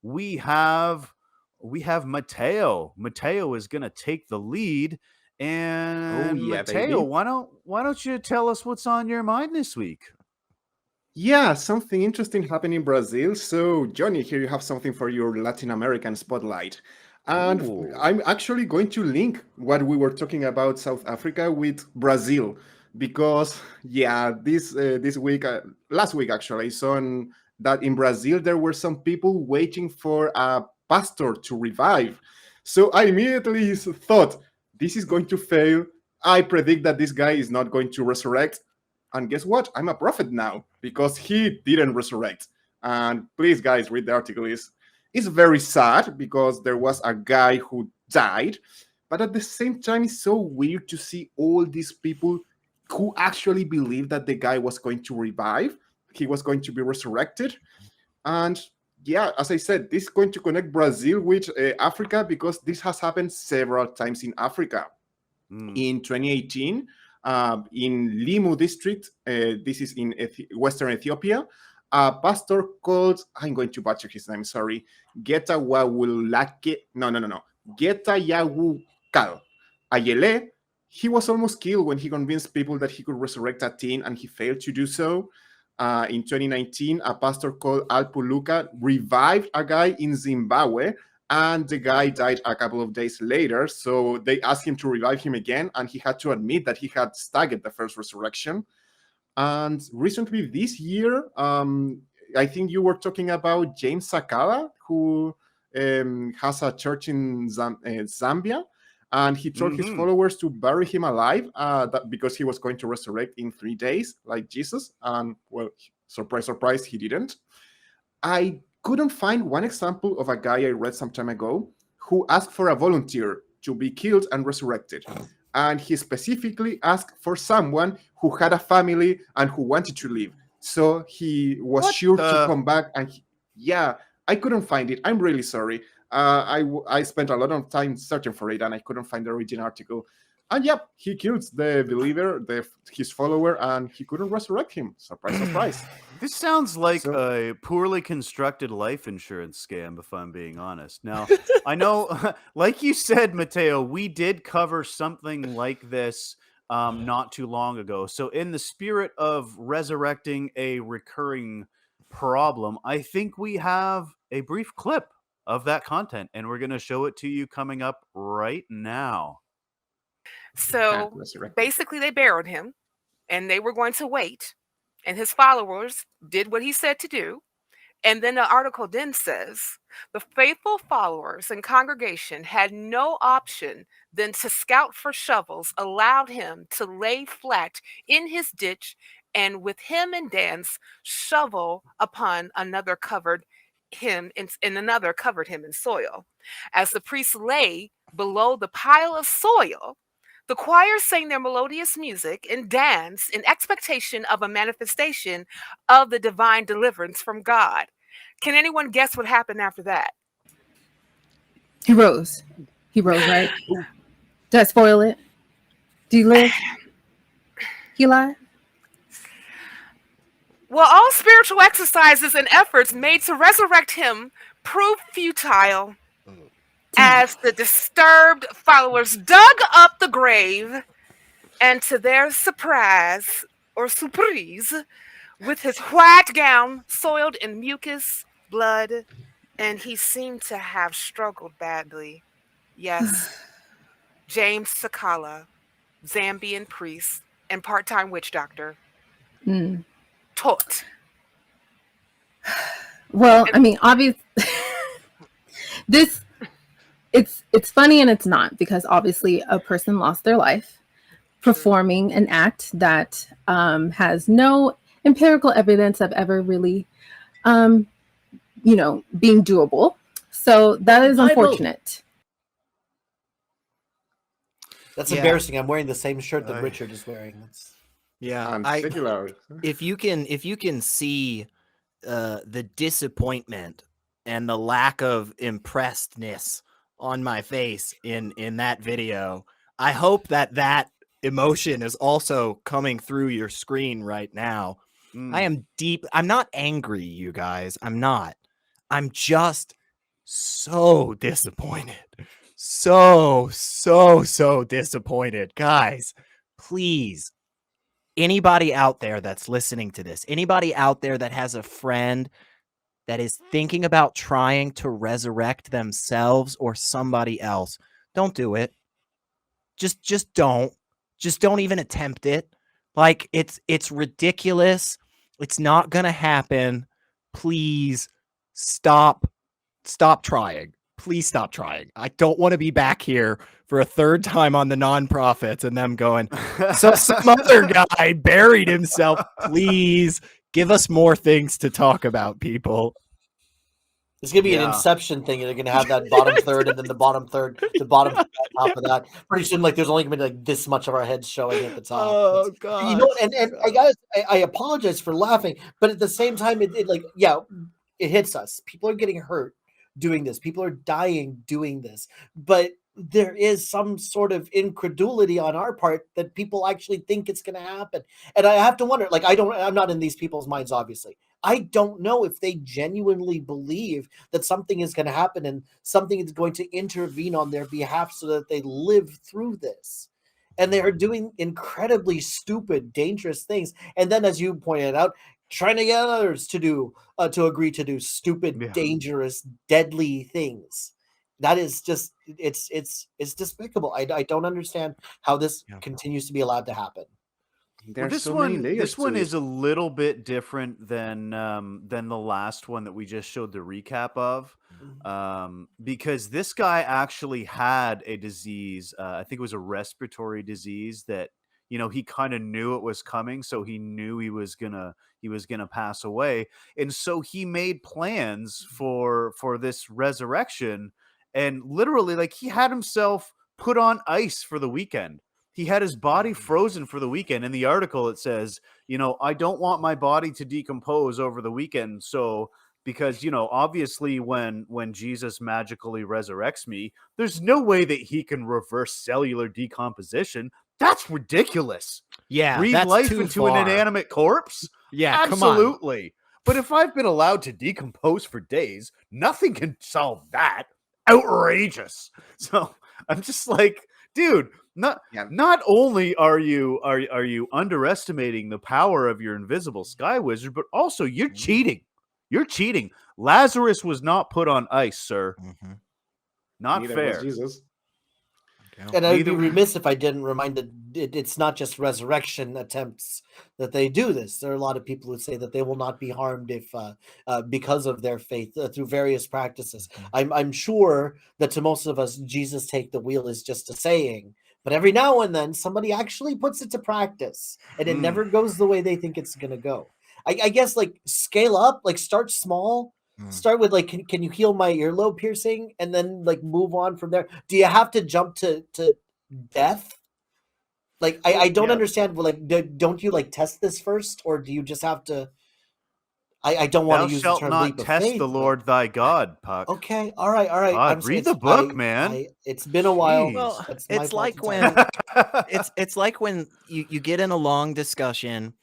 we have Mateo. Mateo is going to take the lead. And yeah, Mateo, baby. why don't you tell us what's on your mind this week? Yeah, something interesting happened in Brazil. So, Johnny, here you have something for your Latin American spotlight. And Ooh. I'm actually going to link what we were talking about South Africa with Brazil because, yeah, this week, last week actually, I saw that in Brazil there were some people waiting for a pastor to revive. So I immediately thought, this is going to fail. I predict that this guy is not going to resurrect. And guess what? I'm a prophet now because he didn't resurrect. And please, guys, read the article. It's very sad because there was a guy who died, but at the same time, it's so weird to see all these people who actually believe that the guy was going to revive, he was going to be resurrected. And yeah, as I said, this is going to connect Brazil with Africa because this has happened several times in Africa. In 2018, in Limu district, this is in Western Ethiopia, a pastor called, I'm going to butcher his name, sorry, Getawawulake, no, Getayawukal Ayele. He was almost killed when he convinced people that he could resurrect a teen, and he failed to do so. In 2019, a pastor called Alpuluka revived a guy in Zimbabwe, and the guy died a couple of days later. So they asked him to revive him again, and he had to admit that he had staggered the first resurrection. And recently, this year, I think you were talking about James Sakala, who has a church in Zambia, and he told his followers to bury him alive because he was going to resurrect in 3 days, like Jesus. And well, surprise, surprise, he didn't. I couldn't find one example of a guy I read some time ago who asked for a volunteer to be killed and resurrected. And he specifically asked for someone who had a family and who wanted to live. So he was sure to come back. And yeah, I couldn't find it. I'm really sorry. I spent a lot of time searching for it and I couldn't find the original article. And yep, he kills the believer, his follower, and he couldn't resurrect him. Surprise, surprise. This sounds like a poorly constructed life insurance scam, if I'm being honest. Now, I know, like you said, Mateo, we did cover something like this not too long ago. So in the spirit of resurrecting a recurring problem, I think we have a brief clip of that content, and we're going to show it to you coming up right now. So basically, they buried him, and they were going to wait, and his followers did what he said to do. And then the article then says the faithful followers and congregation had no option than to scout for shovels, allowed him to lay flat in his ditch, and with him and dance, shovel upon another covered him in another covered him in soil. As the priest lay below the pile of soil, the choir sang their melodious music and danced in expectation of a manifestation of the divine deliverance from God. Can anyone guess what happened after that? He rose. He rose, right? Did I spoil it? Do you live? He alive? Well, all spiritual exercises and efforts made to resurrect him proved futile, as the disturbed followers dug up the grave, and to their surprise, with his white gown soiled in mucus, blood, and he seemed to have struggled badly. Yes, James Sakala, Zambian priest and part-time witch doctor, taught. Well, I mean, obviously, it's funny and it's not, because obviously a person lost their life performing an act that has no empirical evidence of ever really, being doable. So that is unfortunate. That's embarrassing. I'm wearing the same shirt that Richard is wearing. If you can see the disappointment and the lack of impressedness on my face in that video, I hope that emotion is also coming through your screen right now. I am deep. I'm not angry, you guys. I'm not. I'm just so disappointed. So disappointed. Guys, please, anybody out there that's listening to this, anybody out there that has a friend that is thinking about trying to resurrect themselves or somebody else, don't do it. Just don't. Just don't even attempt it. Like, it's ridiculous. It's not gonna happen. Please stop trying. Please stop trying. I don't want to be back here for a third time on the nonprofits and them going, so some other guy buried himself. Please give us more things to talk about, people. It's gonna be an Inception thing, and they're gonna have that bottom third, and then the bottom third, the bottom on top of that. Pretty soon, like there's only gonna be like this much of our heads showing at the top. Oh god! You know, and I apologize for laughing, but at the same time, it like it hits us. People are getting hurt doing this. People are dying doing this, but there is some sort of incredulity on our part that people actually think it's going to happen. And I have to wonder, like, I'm not in these people's minds, obviously. I don't know if they genuinely believe that something is going to happen and something is going to intervene on their behalf so that they live through this. And they are doing incredibly stupid, dangerous things. And then, as you pointed out, trying to get others to do, to agree to do stupid, dangerous, deadly things. That is just, it's despicable. I don't understand how this continues to be allowed to happen. Well, this one is a little bit different than the last one that we just showed the recap of, because this guy actually had a disease. I think it was a respiratory disease that, you know, he kind of knew it was coming, so he knew he was gonna pass away, and so he made plans for this resurrection, and literally, like, he had himself put on ice for the weekend. He had his body frozen for the weekend. In the article, it says, you know, I don't want my body to decompose over the weekend. So, because, you know, obviously when Jesus magically resurrects me, there's no way that he can reverse cellular decomposition. That's ridiculous. Yeah. Breathe that's life too into far. an inanimate corpse? Yeah. Absolutely. Come on. But if I've been allowed to decompose for days, nothing can solve that. Outrageous. So I'm just like, dude, not only are you underestimating the power of your invisible sky wizard, but also you're cheating. You're cheating. Lazarus was not put on ice, sir. Not Neither fair. was Jesus. And I'd be remiss if I didn't remind that it's not just resurrection attempts that they do this. There are a lot of people who say that they will not be harmed if because of their faith through various practices. I'm sure that to most of us, Jesus take the wheel is just a saying, but every now and then somebody actually puts it to practice, and it never goes the way they think it's going to go. I guess, like, scale up, like, start small. Start with, like, can you heal my earlobe piercing, and then, like, move on from there. Do you have to jump to death? Like, I don't understand. Well, like, don't you, like, test this first, or do you just have to? I don't want to use the term leap of faith. Thou shalt not test the Lord thy God, Puck. Okay, all right. God, read the book, man. It's been a while. Well, it's like when it's like when you get in a long discussion,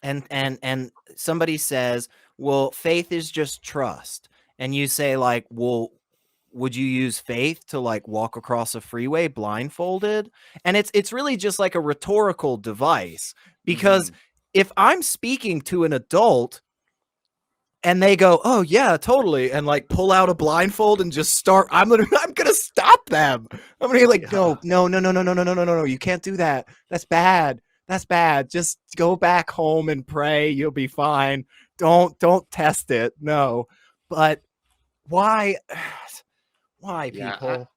and somebody says, well, faith is just trust. And you say, like, well, would you use faith to, like, walk across a freeway blindfolded? And it's really just like a rhetorical device, because if I'm speaking to an adult and they go, oh yeah, totally, and, like, pull out a blindfold and just start, I'm gonna stop them. I'm gonna be like, no, you can't do that. That's bad. That's bad. Just go back home and pray. You'll be fine. Don't test it. No. But why people?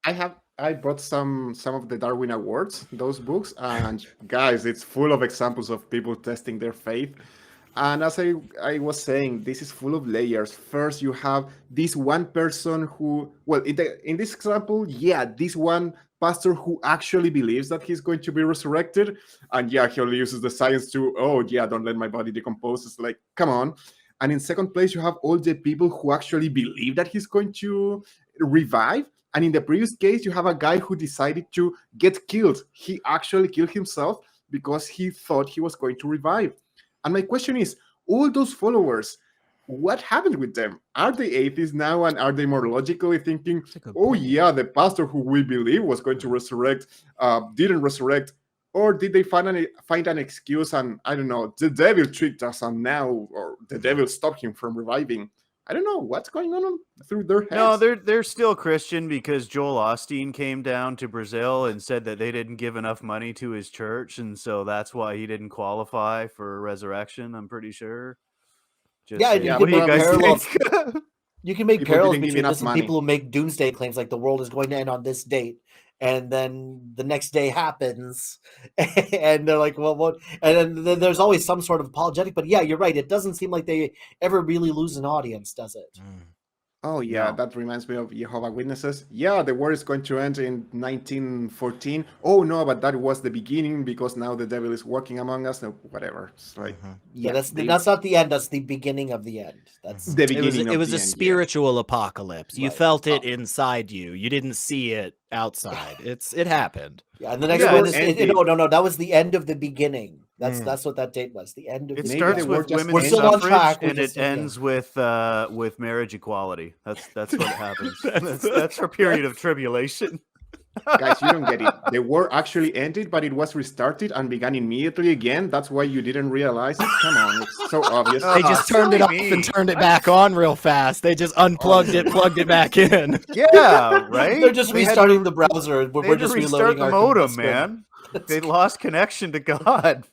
I brought some of the Darwin Awards, those books, and guys, it's full of examples of people testing their faith. And as I was saying, this is full of layers. First, you have this one person who, well, in this example, this one pastor who actually believes that he's going to be resurrected. And he only uses the science to, don't let my body decompose. It's like, come on. And in second place, you have all the people who actually believe that he's going to revive. And in the previous case, you have a guy who decided to get killed. He actually killed himself because he thought he was going to revive. And my question is, all those followers, what happened with them? Are they atheists now, and are they more logically thinking, oh point. yeah, the pastor who we believe was going to resurrect didn't resurrect? Or did they find an excuse and, I don't know, the devil tricked us and now, or the devil stopped him from reviving? I don't know what's going on through their heads. No, they're still Christian because Joel Osteen came down to Brazil and said that they didn't give enough money to his church, and so that's why he didn't qualify for resurrection. I'm pretty sure. Yeah, saying. you What do can you make guys parallels. think? You can make People parallels didn't give between enough this and money. people who make doomsday claims, like the world is going to end on this date, and then the next day happens, and they're like, well, what? And then there's always some sort of apologetic. But yeah, you're right. It doesn't seem like they ever really lose an audience, does it? Oh yeah, No. that reminds me of Jehovah's Witnesses. Yeah, the war is going to end in 1914. Oh no, but that was the beginning because now the devil is working among us. No, whatever. It's like, Yeah, that's not the end. That's the beginning of the end. That's the beginning. It was of a the end, spiritual apocalypse. You Right. felt it inside you. You didn't see it outside. It happened. Yeah, and the next Yeah, one it's is no. That was the end of the beginning. That's what that date was. The end of It the Maybe starts the with word just women's We're still on suffrage, track, we're and it just in the ends with marriage equality. That's what happens. That's our period of tribulation. Guys, you don't get it. The war actually ended, but it was restarted and began immediately again. That's why you didn't realize it. Come on, it's so obvious. They just turned it off silly and me. turned it back on real fast. They just unplugged it, plugged it back in. Yeah, right. They're just They had restarting the browser. They We're had to just restart reloading the our modem, computer. man. They lost connection to God.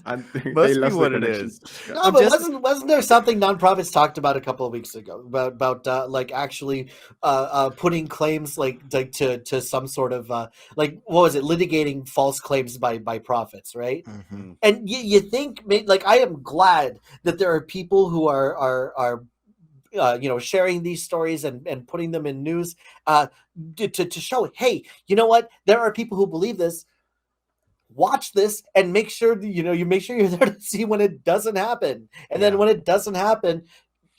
And they Must be lost the what it connection. is. Yeah. No, but just- wasn't there something nonprofits talked about a couple of weeks ago about like actually putting claims like to some sort of like what was it, litigating false claims by profits, right? Mm-hmm. And you think, like, I am glad that there are people who are sharing these stories and putting them in news to show, hey, you know what, there are people who believe this. Watch this and make sure you make sure you're there to see when it doesn't happen, and then when it doesn't happen,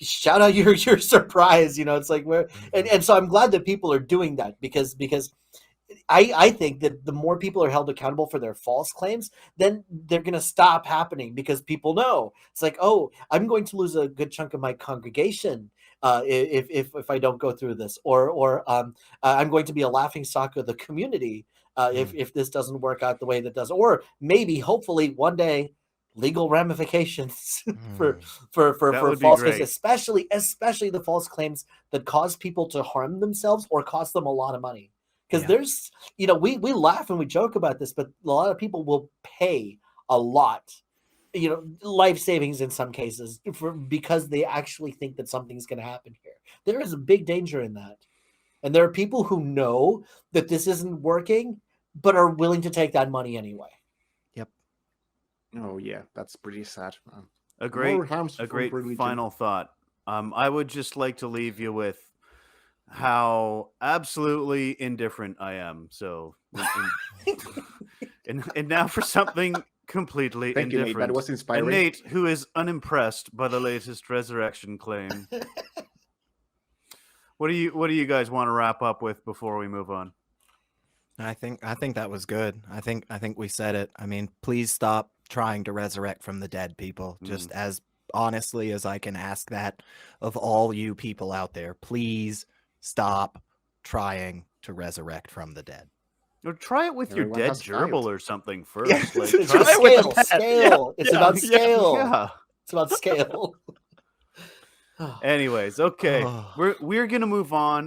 shout out your surprise. It's like and so I'm glad that people are doing that because I think that the more people are held accountable for their false claims, then they're going to stop happening because people know it's like, oh, I'm going to lose a good chunk of my congregation if I don't go through this, or I'm going to be a laughingstock of the community if this doesn't work out the way that does, or maybe hopefully one day legal ramifications for would be false great. claims, especially the false claims that cause people to harm themselves or cost them a lot of money. Because there's, we laugh and we joke about this, but a lot of people will pay a lot, life savings in some cases, because they actually think that something's going to happen here. There is a big danger in that. And there are people who know that this isn't working, but are willing to take that money anyway. Yep. Oh yeah, that's pretty sad. A great religion. final thought. I would just like to leave you with how absolutely indifferent I am. So, and now for something completely Thank you, Nate. indifferent. That was And inspiring. Nate, who is unimpressed by the latest resurrection claim. What do you guys want to wrap up with before we move on? I think that was good. I think we said it. I mean, please stop trying to resurrect from the dead, people. Just as honestly as I can ask that of all you people out there, please stop trying to resurrect from the dead. Or try it with Everyone your dead has gerbil failed. or something first. Yeah. Like, It's try about it with a scale. pet. It's about scale. Yeah. It's about scale. Anyways, okay. We're gonna move on.